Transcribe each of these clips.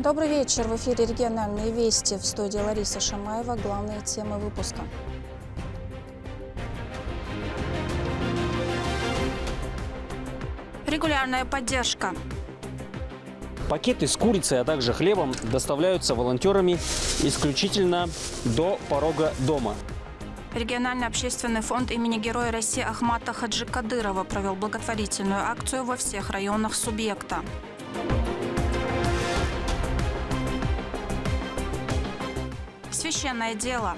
Добрый вечер. В эфире «Региональные вести». В студии Лариса Шамаева. Главные темы выпуска. Регулярная поддержка. Пакеты с курицей, а также хлебом доставляются волонтерами исключительно до порога дома. Региональный общественный фонд имени Героя России Ахмата Хаджи Кадырова провел благотворительную акцию во всех районах субъекта. Священное дело.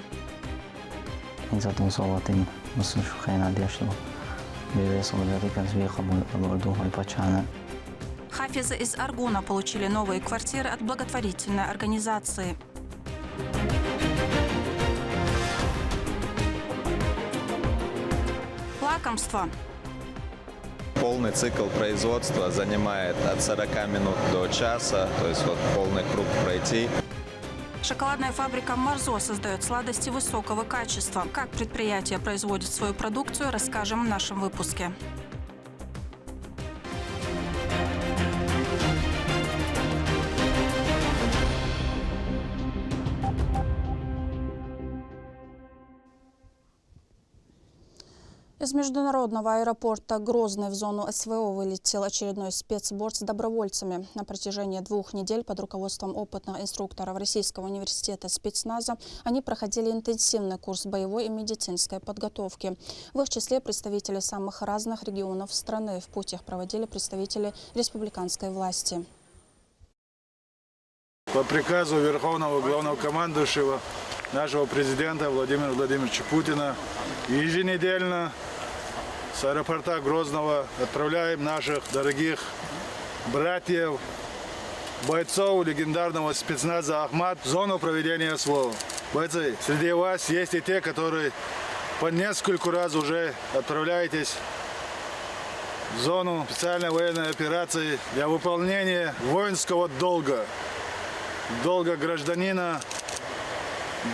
Хафизы из Аргуна получили новые квартиры от благотворительной организации. Лакомство. Полный цикл производства занимает от 40 минут до часа, то есть вот полный круг пройти. Шоколадная фабрика «Марзо» создает сладости высокого качества. Как предприятие производит свою продукцию, расскажем в нашем выпуске. Из международного аэропорта Грозный в зону СВО вылетел очередной спецборд с добровольцами. На протяжении 2 недель под руководством опытных инструкторов Российского университета спецназа они проходили интенсивный курс боевой и медицинской подготовки. В их числе представители самых разных регионов страны. В путь их проводили представители республиканской власти. По приказу Верховного Главнокомандующего нашего президента Владимира Владимировича Путина еженедельно с аэропорта Грозного отправляем наших дорогих братьев, бойцов легендарного спецназа «Ахмат» в зону проведения СВО. Бойцы, среди вас есть и те, которые по нескольку раз уже отправляетесь в зону специальной военной операции для выполнения воинского долга. Долга гражданина,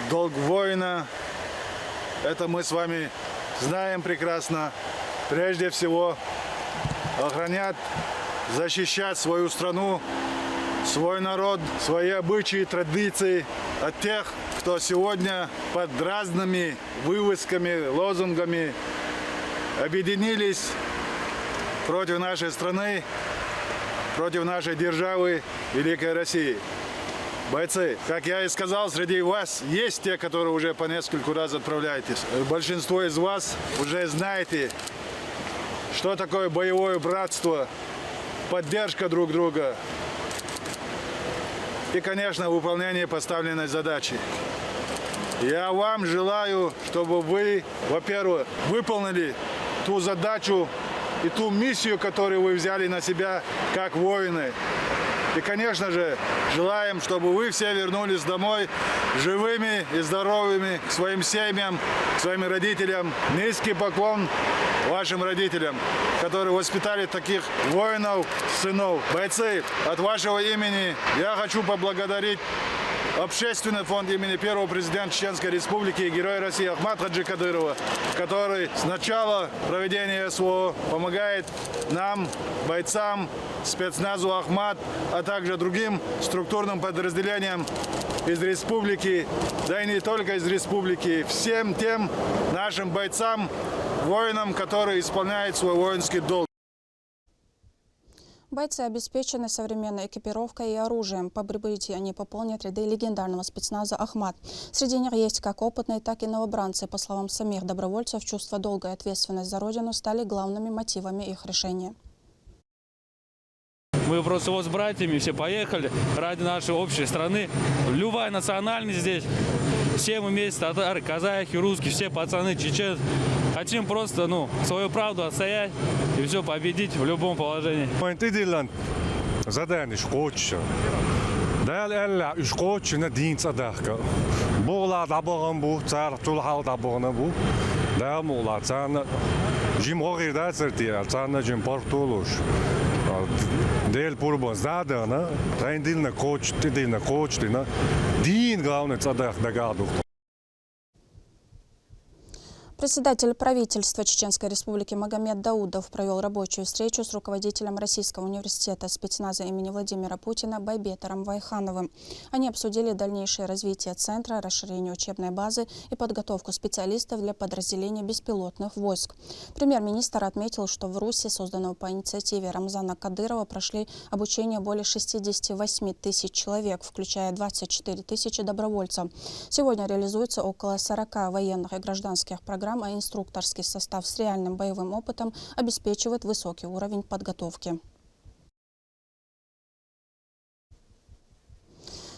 долг воина. Это мы с вами знаем прекрасно. Прежде всего, охранять, защищать свою страну, свой народ, свои обычаи, традиции от тех, кто сегодня под разными вывесками, лозунгами объединились против нашей страны, против нашей державы Великой России. Бойцы, как я и сказал, среди вас есть те, которые уже по нескольку раз отправляетесь. Большинство из вас уже знаете, что такое боевое братство, поддержка друг друга и, конечно, выполнение поставленной задачи. Я вам желаю, чтобы вы, во-первых, выполнили ту задачу и ту миссию, которую вы взяли на себя как воины. И, конечно же, желаем, чтобы вы все вернулись домой живыми и здоровыми к своим семьям, к своим родителям. Низкий поклон вашим родителям, которые воспитали таких воинов, сынов. Бойцы, от вашего имени я хочу поблагодарить Общественный фонд имени первого президента Чеченской Республики и Героя России Ахмата Хаджи Кадырова, который с начала проведения СВО помогает нам, бойцам, спецназу Ахмат, а также другим структурным подразделениям из республики, да и не только из республики, всем тем нашим бойцам, воинам, которые исполняют свой воинский долг. Бойцы обеспечены современной экипировкой и оружием. По прибытии они пополнят ряды легендарного спецназа «Ахмат». Среди них есть как опытные, так и новобранцы. По словам самих добровольцев, чувство долга и ответственность за Родину стали главными мотивами их решения. Мы просто вот с братьями все поехали ради нашей общей страны. Любая национальность здесь. Все мы вместе, татары, казахи, русские, все пацаны, чеченцы. Хотим просто, свою правду отстоять и все победить в любом положении. Задание школьча. Дәл әлі үш қотшыны дейін цадаққа. Бұғла дабығын бұ, цар тұлғал дабығыны бұ. Дәл мұғла цаны жим оғирда ціртия, цаны жим портулуш. Дәл пұрбын заданы, тәйінділіні қотштыны, дейін ғауны цадақ дағадық. Председатель правительства Чеченской Республики Магомед Даудов провел рабочую встречу с руководителем Российского университета спецназа имени Владимира Путина Байбетаром Вайхановым. Они обсудили дальнейшее развитие центра, расширение учебной базы и подготовку специалистов для подразделения беспилотных войск. Премьер-министр отметил, что в Руси, созданного по инициативе Рамзана Кадырова, прошли обучение более 68 тысяч человек, включая 24 тысячи добровольцев. Сегодня реализуется около 40 военных и гражданских программ, а инструкторский состав с реальным боевым опытом обеспечивает высокий уровень подготовки.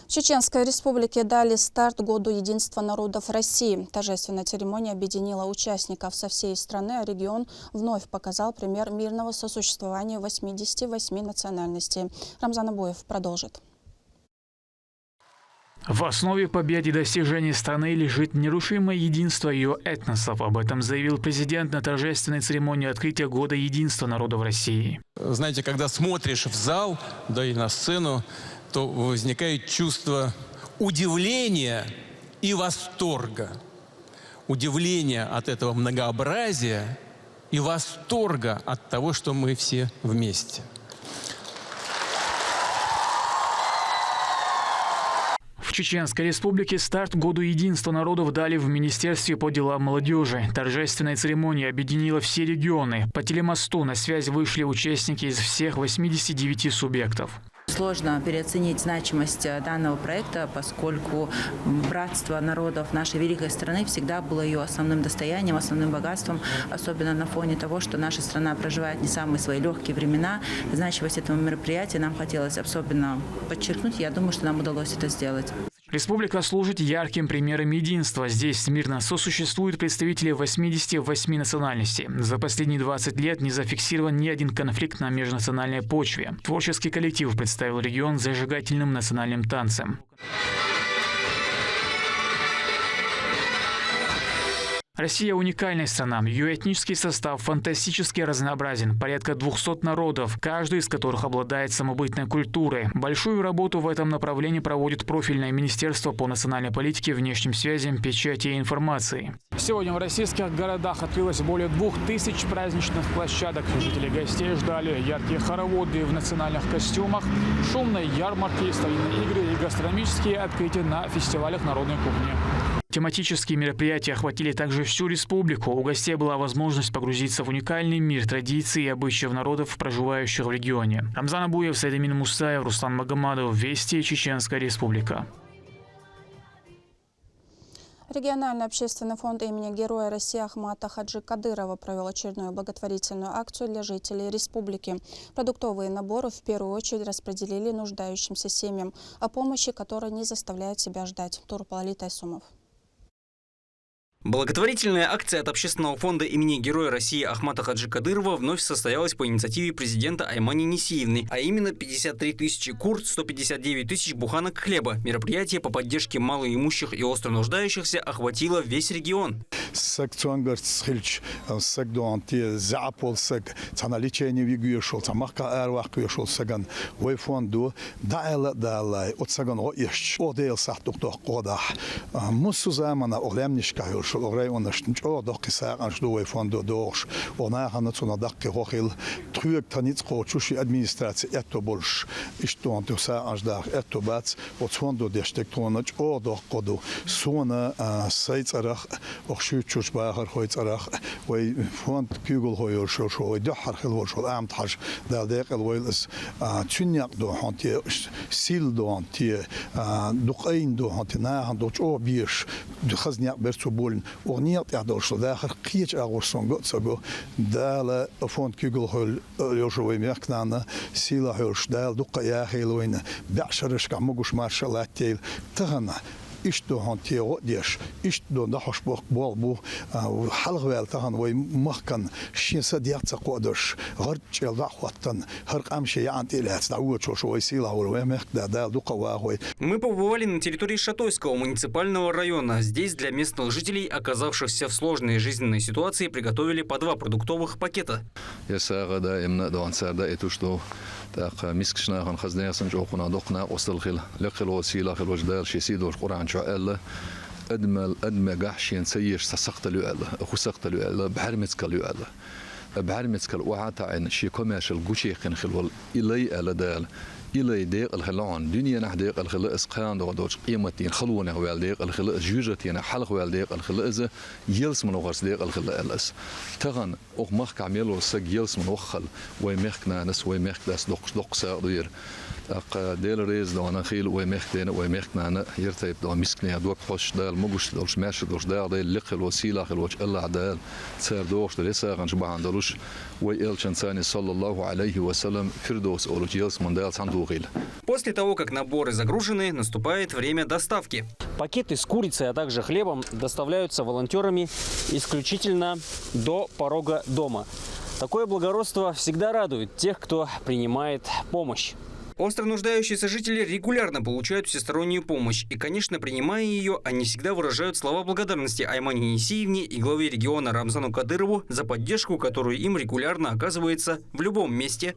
В Чеченской Республике дали старт Году единства народов России. Торжественная церемония объединила участников со всей страны, а регион вновь показал пример мирного сосуществования 88 национальностей. Рамзан Абуев продолжит. В основе побед и достижений страны лежит нерушимое единство ее этносов. Об этом заявил президент на торжественной церемонии открытия Года единства народов России. Знаете, когда смотришь в зал, да и на сцену, то возникает чувство удивления и восторга. Удивление от этого многообразия и восторга от того, что мы все вместе. В Чеченской Республике старт Году единства народов дали в Министерстве по делам молодежи. Торжественная церемония объединила все регионы. По телемосту на связь вышли участники из всех 89 субъектов. Сложно переоценить значимость данного проекта, поскольку братство народов нашей великой страны всегда было ее основным достоянием, основным богатством, особенно на фоне того, что наша страна проживает не самые свои легкие времена. Значимость этого мероприятия нам хотелось особенно подчеркнуть, я думаю, что нам удалось это сделать. Республика служит ярким примером единства. Здесь мирно сосуществуют представители 88 национальностей. За последние 20 лет не зафиксирован ни один конфликт на межнациональной почве. Творческий коллектив представил регион зажигательным национальным танцем. Россия – уникальная страна. Ее этнический состав фантастически разнообразен. Порядка 200 народов, каждый из которых обладает самобытной культурой. Большую работу в этом направлении проводит профильное Министерство по национальной политике, внешним связям, печати и информации. Сегодня в российских городах открылось более 2000 праздничных площадок. Жители гостей ждали яркие хороводы в национальных костюмах, шумные ярмарки, старинные игры и гастрономические открытия на фестивалях народной кухни. Тематические мероприятия охватили также всю республику. У гостей была возможность погрузиться в уникальный мир традиций и обычаев народов, проживающих в регионе. Рамзан Абуев, Сайдамин Мусаев, Руслан Магомадов. Вести, Чеченская Республика. Региональный общественный фонд имени Героя России Ахмата Хаджи Кадырова провел очередную благотворительную акцию для жителей республики. Продуктовые наборы в первую очередь распределили нуждающимся семьям, о помощи которой не заставляет себя ждать. Турпалали Тайсумов. Благотворительная акция от общественного фонда имени Героя России Ахмата Хаджи Кадырова вновь состоялась по инициативе президента Аймани Несиевны, а именно 53 тысячи кур, 159 тысяч буханок хлеба. Мероприятие по поддержке малоимущих и остро нуждающихся охватило весь регион. Orei onderstützt auch doch gesagt an Stuhl von durch und nachher noch so Dach hochil trügt dann nicht große Administration etobulsch ist und du sagst da etobat und von der steckt und auch doch kodu so eine Seitsarach auch schützt Bacher heute weil von Kugel heuer schon doch hel schon am Tag da der weil es tünjak do hat hier sil do hat hier doch ein do hat nach doch auch bisch du hast nicht mehr zu wollen ونيت يعدوش داخل قيش أغوصون قصبو دال فوند كيقول هول يوشوي ميكنانا سيلا هولش دال دقة يا خيلوين بعشرش كعمقوش مارشالات تيل تغنى إشتو هانتي وديش إشتو نحوش بوالبو وحلق والتهن ومخكن شيسا ديات قدش غرج الضحوتن هرق أمشي عندي لا تدعوه شو يسيلا والوامخ دال دقة واهوي. Мы побывали на территории Шатойского муниципального района. Здесь для местных жителей, оказавшихся в сложной жизненной ситуации, приготовили по 2 продуктовых пакета. تاق مسكشنا خن خزنا سنج أخونا دقنا وصل خل لقل وسيلة خل وجدال شيسيد والقرآن شاء الله أدمى قحشين سيش سسقت لؤلة أخو سقت لؤلة بحرمتك لؤلة بحرمتك وعطا عن شي كوميرشال جوشيخن خلول إلي ألا دال إلي ديق الخلان دنيا نحديق الخلاء إسقان دوش قيمتين خلونا والديق الخلاء جوجتين حلق والديق الخلاء إذا يلس من وغرس ديق الخلاء الأس تغن أو مخك عميلو سج يلس من وخل ويمخك نانس ويمخك داس دق ساقدير ديل ريز دو أنا خيل ويمخك دين ويمخك نانا يرتيب دو مسكني دوك خوش دال مجوش دوش ماشي دوش دال ديل لقل وسيلة خل وش إلا عدال سير دوش دريسا عن شبه عندلوش ويل شنساني صلى الله عليه وسلم فردوس أولوج يلس من دال سندوغيل. После того, как наборы загружены, наступает время доставки. Пакеты с курицей, а также хлебом доставляются волонтерами исключительно до порога дома. Такое благородство всегда радует тех, кто принимает помощь. Остро нуждающиеся жители регулярно получают всестороннюю помощь. И, конечно, принимая ее, они всегда выражают слова благодарности Аймане Несиевне и главе региона Рамзану Кадырову за поддержку, которую им регулярно оказывается в любом месте.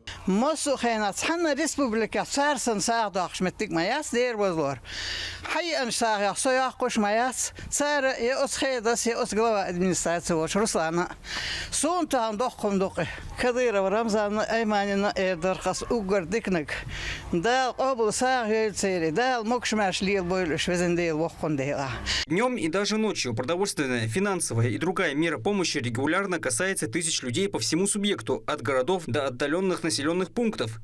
Днем и даже ночью продовольственная, финансовая и другая мера помощи регулярно касается тысяч людей по всему субъекту, от городов до отдаленных населенных пунктов.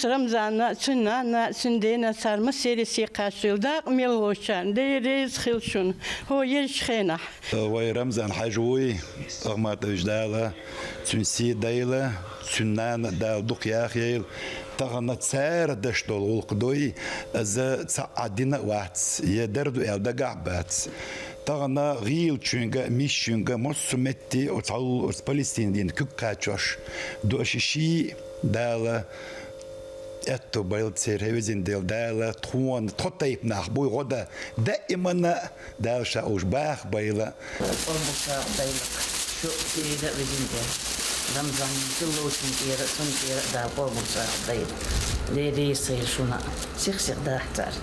رمضان سنانا سندينا صار مسيري سيقاسل داق ملوشان ديريز خلشون هو يشخينا وي رمضان حجوي أغمات وجدالة سنسي دايلة سنان دال دوق ياخيل تغنى تسار دشتول والقدوي إذا تصعدنا واتس يدردو إلدا قعبات تغنى غيل تشونغا مش تشونغا مصمتي وتعو فلسطين كوكاتشوش دوشيشي دالة اتو بايلتسير هيزين ديل دالة تخون تطيب ناخ بوي غدا دائما دال شاوش باخ بايلة شو تريد بدين رمضان كله سنتيرة سنتيرة دا قومصا دايل دي يصير شونا سيخ دا حتار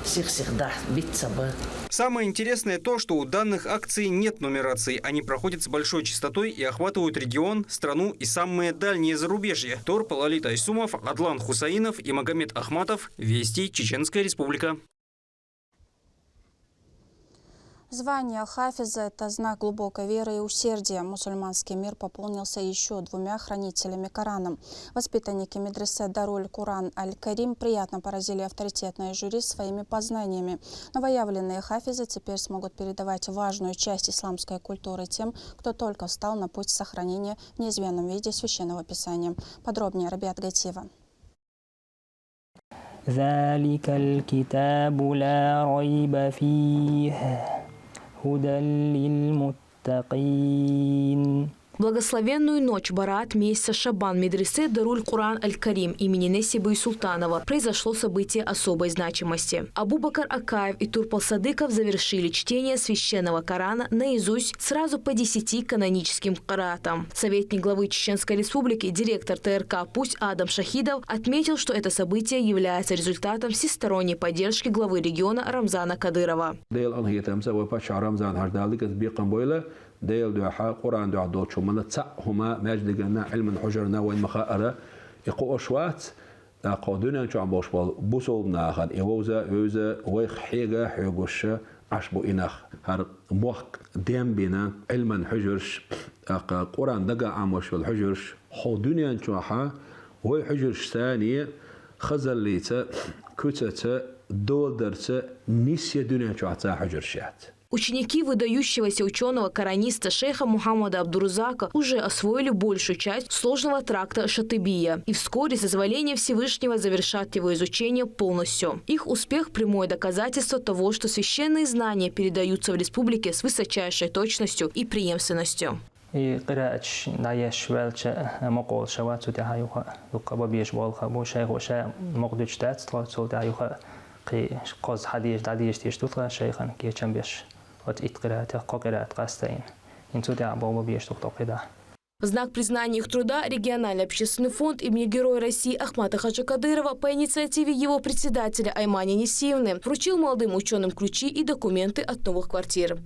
سيخ دا بيتسبا. Самое интересное то, что у данных акций нет нумерации. Они проходят с большой частотой и охватывают регион, страну и самые дальние зарубежья. Торпал Алит Айсумов, Адлан Хусаинов и Магомед Ахматов. Вести, Чеченская Республика. Звание хафиза – это знак глубокой веры и усердия. Мусульманский мир пополнился еще 2 хранителями Корана. Воспитанники медресе Даруль Куран Аль-Карим приятно поразили авторитетное жюри своими познаниями. Новоявленные хафизы теперь смогут передавать важную часть исламской культуры тем, кто только встал на путь сохранения в неизменном виде священного писания. Подробнее Рабиат Гатиева. ذلك الكتاب لا ريب فيه هدى للمتقين. Благословенную ночь Бараат месяца Шабан медресе Даруль Куран Аль-Карим имени Несибы Султанова произошло событие особой значимости. Абу-Бакр Акаев и Турпал Садыков завершили чтение священного Корана наизусть сразу по 10 каноническим караатам. Советник главы Чеченской Республики, директор ТРК «Пусть» Адам Шахидов отметил, что это событие является результатом всесторонней поддержки главы региона Рамзана Кадырова. ديل دعاء قرآن دعاء دوت شو من تسعهما ماجد قلنا علم حجرنا وين مخاءرة يقو أشوات قادونا شو عم بوشبال بوصل ناخد يوزا ويخ حيجة حيجوش عشبو إنخ هر موق ديم بينا علم حجرش قرآن دقا عموش بالحجرش خادونا شو ها وي حجرش ثانية خزل ليتا كتتا دول درتا نسيا دنيا شو عتا حجرشات. Ученики выдающегося ученого-кораниста шейха Мухаммада Абдурузака уже освоили большую часть сложного тракта Шатыбия и вскоре с дозволения Всевышнего завершат его изучение полностью. Их успех – прямое доказательство того, что священные знания передаются в республике с высочайшей точностью и преемственностью. وتقرأ قراءة قاستين إن تودع بابا بيشتغل قدا. В знак признания их труда региональный общественный фонд имени Героя России Ахмата Хаджи Кадырова по инициативе его председателя Аймани Несиевны вручил молодым ученым ключи и документы от новых квартир.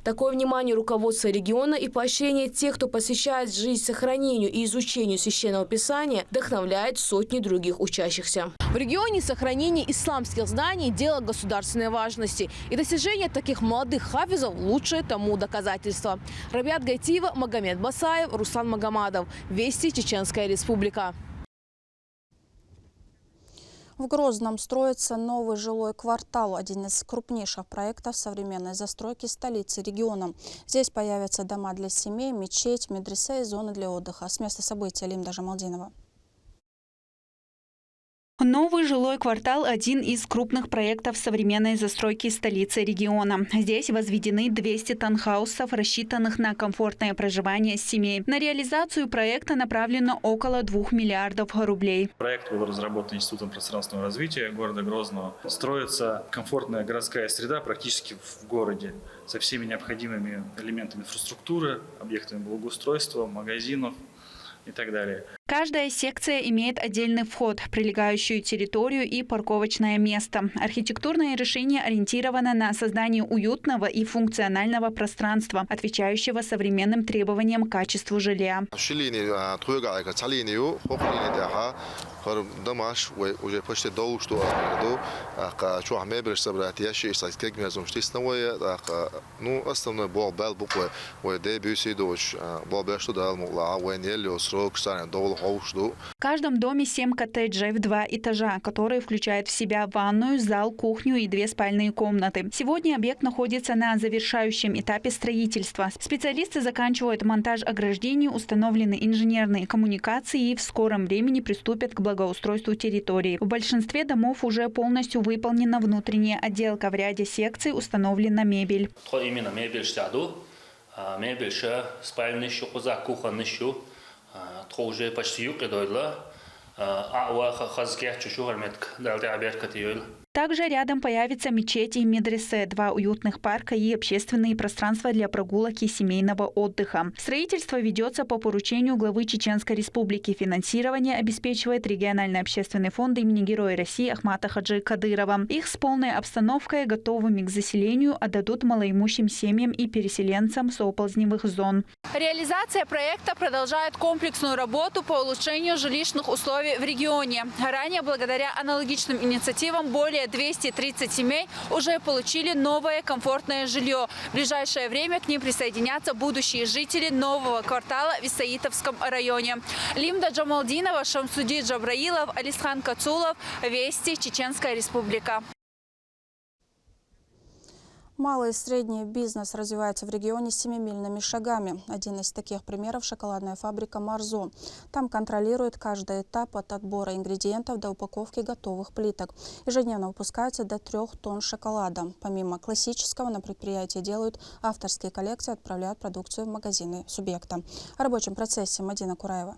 Такое внимание руководства региона и поощрение тех, кто посвящает жизнь сохранению и изучению священного писания, вдохновляет сотни других учащихся. В регионе сохранение исламских знаний – дело государственной важности. И достижение таких молодых хафизов – лучшее тому доказательство. Рабиат Гайтиева, Магомед Басаев, Руслан Магомадов. Вести, Чеченская Республика. В Грозном строится новый жилой квартал, один из крупнейших проектов современной застройки столицы региона. Здесь появятся дома для семей, мечеть, медресе и зоны для отдыха. С места события Лимда Джамалдинова. Новый жилой квартал – один из крупных проектов современной застройки столицы региона. Здесь возведены 200 таунхаусов, рассчитанных на комфортное проживание семей. На реализацию проекта направлено около 2 миллиардов рублей. Проект был разработан Институтом пространственного развития города Грозного. Строится комфортная городская среда практически в городе со всеми необходимыми элементами инфраструктуры, объектами благоустройства, магазинов и так далее. Каждая секция имеет отдельный вход, прилегающую территорию и парковочное место. Архитектурное решение ориентировано на создание уютного и функционального пространства, отвечающего современным требованиям к качеству жилья. В каждом доме 7 коттеджей в 2 этажа, которые включают в себя ванную, зал, кухню и 2 спальные комнаты. Сегодня объект находится на завершающем этапе строительства. Специалисты заканчивают монтаж ограждений, установлены инженерные коммуникации и в скором времени приступят к благоустройству территории. В большинстве домов уже полностью выполнена внутренняя отделка. В ряде секций установлена мебель. Именно мебель, спальный кухонный уже почти юкидойла, Также рядом появятся мечети и медресе, 2 уютных парка и общественные пространства для прогулок и семейного отдыха. Строительство ведется по поручению главы Чеченской Республики. Финансирование обеспечивает региональный общественный фонд имени Героя России Ахмата Хаджи Кадырова. Их с полной обстановкой, готовыми к заселению, отдадут малоимущим семьям и переселенцам с оползневых зон. Реализация проекта продолжает комплексную работу по улучшению жилищных условий в регионе. Ранее, благодаря аналогичным инициативам, более 230 семей уже получили новое комфортное жилье. В ближайшее время к ним присоединятся будущие жители нового квартала в Исаитовском районе. Лимда Джамалдинова, Шамсуди Джабраилов, Алисхан Кацулов. Вести, Чеченская Республика. Малый и средний бизнес развивается в регионе семимильными шагами. Один из таких примеров – шоколадная фабрика «Марзо». Там контролируют каждый этап от отбора ингредиентов до упаковки готовых плиток. Ежедневно выпускается до 3 тонн шоколада. Помимо классического, на предприятии делают авторские коллекции, отправляют продукцию в магазины субъекта. О рабочем процессе Мадина Кураева.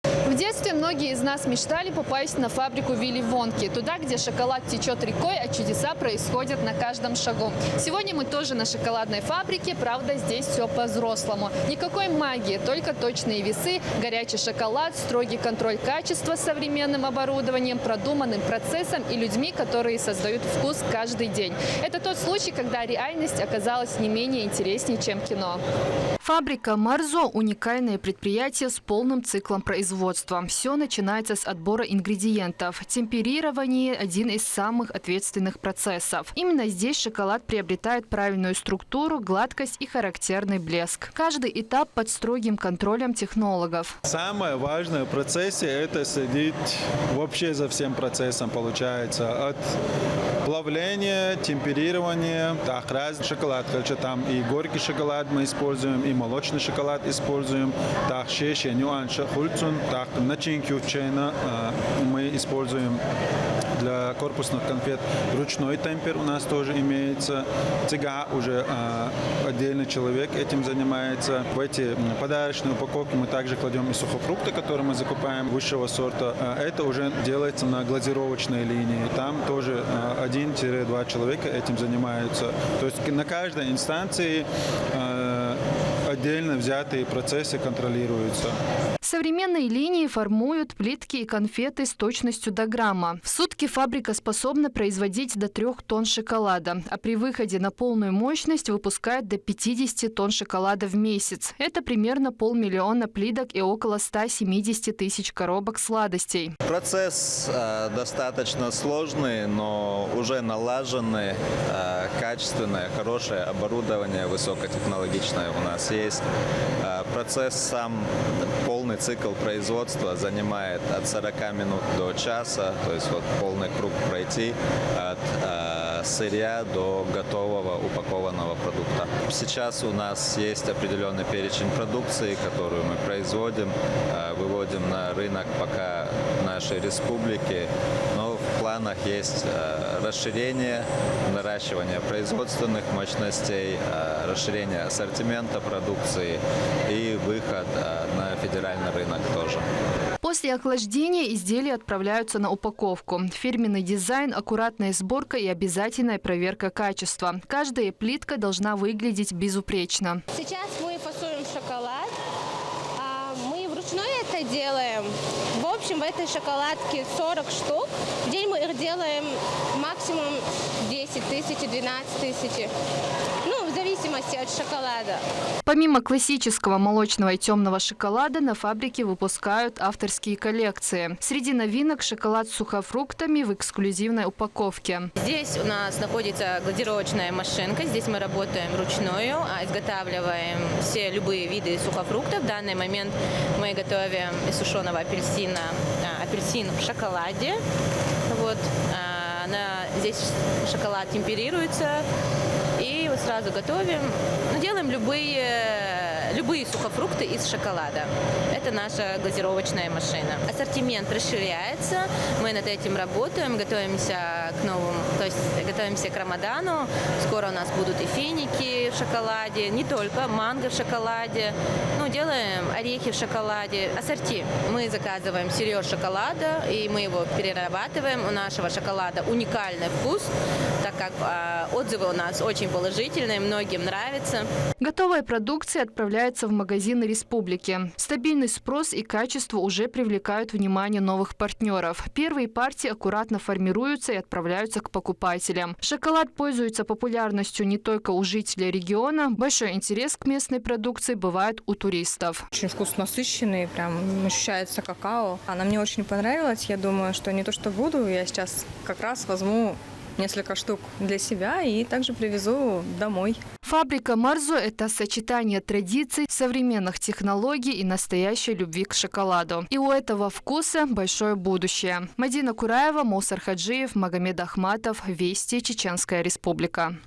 В детстве многие из нас мечтали попасть на фабрику Вилли Вонки, туда, где шоколад течет рекой, а чудеса происходят на каждом шагу. Сегодня мы тоже на шоколадной фабрике, правда, здесь все по-взрослому. Никакой магии, только точные весы, горячий шоколад, строгий контроль качества с современным оборудованием, продуманным процессом и людьми, которые создают вкус каждый день. Это тот случай, когда реальность оказалась не менее интереснее, чем кино. Фабрика «Марзо» – уникальное предприятие с полным циклом производства. Все начинается с отбора ингредиентов. Темперирование – один из самых ответственных процессов. Именно здесь шоколад приобретает правильную структуру, гладкость и характерный блеск. Каждый этап под строгим контролем технологов. Самое важное в процессе – это следить вообще за всем процессом, получается, от плавление, темперирование, так, разный шоколад. Там и горький шоколад мы используем, и молочный шоколад используем. Так, еще нюанс, хульцун, так, начинки учена мы используем для корпусных конфет. Ручной темпер у нас тоже имеется. Цыга уже отдельный человек этим занимается. В эти подарочные упаковки мы также кладем и сухофрукты, которые мы закупаем высшего сорта. Это уже делается на глазировочной линии. Там тоже 1-2 человека этим занимаются. То есть на каждой инстанции отдельно взятые процессы контролируются. Современные линии формуют плитки и конфеты с точностью до грамма. В сутки фабрика способна производить до 3 тонн шоколада, а при выходе на полную мощность выпускает до 50 тонн шоколада в месяц. Это примерно 500 000 плиток и около 170 тысяч коробок сладостей. Процесс достаточно сложный, но уже налаженный, качественное, хорошее оборудование высокотехнологичное у нас есть. Процесс сам, полный цикл производства занимает от 40 минут до часа, то есть вот полный круг пройти от сырья до готового упакованного продукта. Сейчас у нас есть определенный перечень продукции, которую мы производим, выводим на рынок пока нашей республики, но в планах есть расширение, наращивание производственных мощностей, расширение ассортимента продукции и выход на федеральный рынок тоже. После охлаждения изделия отправляются на упаковку. Фирменный дизайн, аккуратная сборка и обязательная проверка качества. Каждая плитка должна выглядеть безупречно. Сейчас мы фасуем шоколад. Мы вручную это делаем. В общем, в этой шоколадке 40 штук. В день мы их делаем максимум 10 тысяч, 12 тысяч. В зависимости от шоколада. Помимо классического молочного и темного шоколада, на фабрике выпускают авторские коллекции. Среди новинок шоколад с сухофруктами в эксклюзивной упаковке. Здесь у нас находится глазировочная машинка. Здесь мы работаем вручную, изготавливаем все любые виды сухофруктов. В данный момент мы готовим из сушеного апельсина апельсин в шоколаде. Вот. Здесь шоколад темперируется. И вот сразу готовим. Делаем любые сухофрукты из шоколада. Это наша глазировочная машина. Ассортимент расширяется. Мы над этим работаем, готовимся к новому, то есть готовимся к Рамадану. Скоро у нас будут и финики в шоколаде, не только манго в шоколаде. Делаем орехи в шоколаде. Ассорти. Мы заказываем сырье шоколада, и мы его перерабатываем. У нашего шоколада уникальный вкус, так как отзывы у нас очень положительные, многим нравится. Готовая продукция отправляется в магазины республики. Стабильный спрос и качество уже привлекают внимание новых партнеров. Первые партии аккуратно формируются и отправляются к покупателям. Шоколад пользуется популярностью не только у жителей региона. Большой интерес к местной продукции бывает у туристов. Очень вкус насыщенный, прям ощущается какао. Она мне очень понравилась. Я думаю, что не то что буду, я сейчас как раз возьму несколько штук для себя и также привезу домой. Фабрика Марзо – это сочетание традиций, современных технологий и настоящей любви к шоколаду. И у этого вкуса большое будущее. Мадина Кураева, Мусар Хаджиев, Магомед Ахматов. Вести, Чеченская Республика.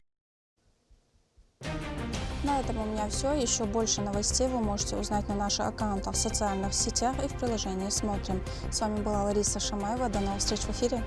На этом у меня все. Еще больше новостей вы можете узнать на наших аккаунтах в социальных сетях и в приложении «Смотрим». С вами была Лариса Шамаева. До новых встреч в эфире.